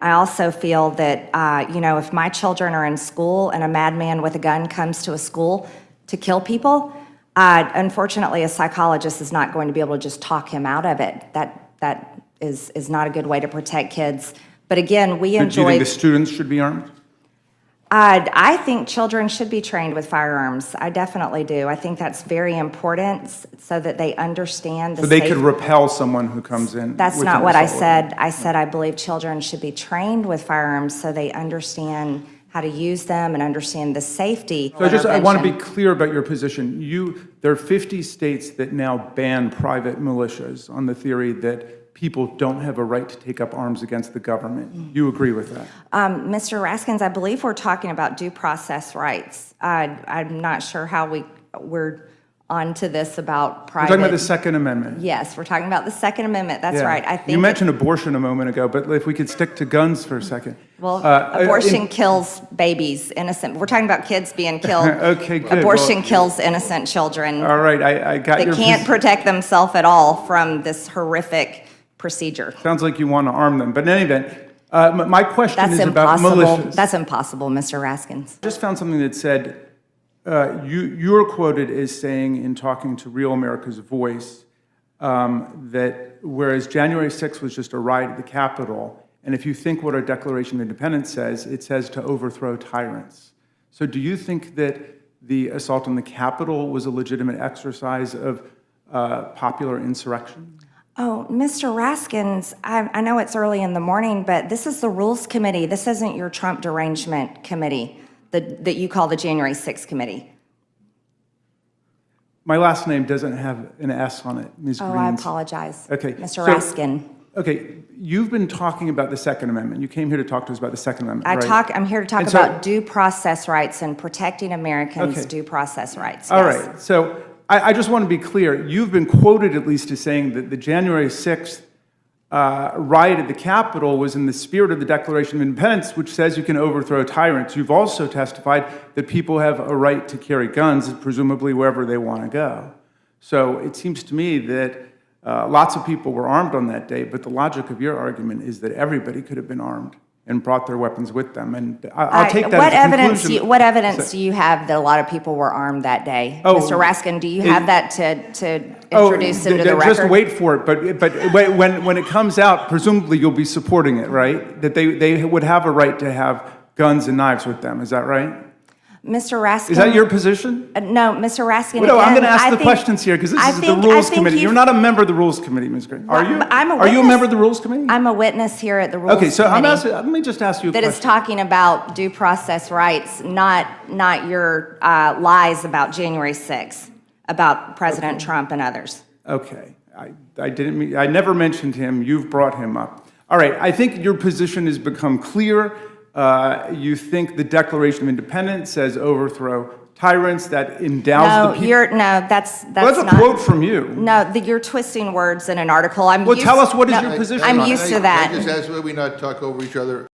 I also feel that, if my children are in school and a madman with a gun comes to a school to kill people, unfortunately, a psychologist is not going to be able to just talk him out of it. That is not a good way to protect kids. But again, we enjoy... Do you think the students should be armed? I think children should be trained with firearms. I definitely do. I think that's very important so that they understand the So they could repel someone who comes in. That's not what I said. I said I believe children should be trained with firearms so they understand how to use them and understand the safety. So I want to be clear about your position. There are 50 states that now ban private militias on the theory that people don't have a right to take up arms against the government. You agree with that? Mr. Raskins, I believe we're talking about due process rights. I'm not sure how we're onto this about private... We're talking about the Second Amendment. Yes, we're talking about the Second Amendment. That's right. I think you mentioned abortion a moment ago, but if we could stick to guns for a second. Well, abortion kills babies, innocent. We're talking about kids being killed. Okay, good. Abortion kills innocent children. All right, I got your... They can't protect themselves at all from this horrific procedure. Sounds like you want to arm them. But in any event, my question is about militias. That's impossible, Mr. Raskins. I just found something that said, you're quoted as saying in talking to Real America's Voice that whereas January 6th was just a riot at the Capitol, and if you think what our Declaration of Independence says, it says to overthrow tyrants. So do you think that the assault on the Capitol was a legitimate exercise of popular insurrection? Oh, Mr. Raskins, I know it's early in the morning, but this is the Rules Committee. This isn't your Trump derangement committee that you call the January 6th committee. My last name doesn't have an S on it, Ms. Greene. Oh, I apologize. Okay. Mr. Raskin. Okay, you've been talking about the Second Amendment. You came here to talk to us about the Second Amendment, right? I'm here to talk about due process rights and protecting Americans' due process rights. Yes. All right, so I just want to be clear. You've been quoted at least as saying that the January 6th riot at the Capitol was in the spirit of the Declaration of Independence, which says you can overthrow tyrants. You've also testified that people have a right to carry guns, presumably wherever they want to go. So it seems to me that lots of people were armed on that day, but the logic of your argument is that everybody could have been armed and brought their weapons with them. And I'll take that as a conclusion. What evidence do you have that a lot of people were armed that day? Oh, Mr. Raskin, do you have that to introduce into the record? Just wait for it, but when it comes out, presumably you'll be supporting it, right? That they would have a right to have guns and knives with them, is that right? Mster Raskin. Is that your position? No, Mr. Raskin. No, I'm going to ask the questions here because this is the Rules Committee. You're not a member of the Rules Committee, Ms. Greene. Are you? Are you a member of the Rules Committee? I'm a witness here at the Rules Committee. Okay, so let me just ask you a question. That is talking about due process rights, not your lies about January 6th, about President Trump and others. Okay, I never mentioned him. You've brought him up. All right, I think your position has become clear. You think the Declaration of Independence says overthrow tyrants, that endows the people. That's well, that's a quote from you. No, you're twisting words in an article. Tell us what is your position. I'm used to that. I just ask why we not talk over each other.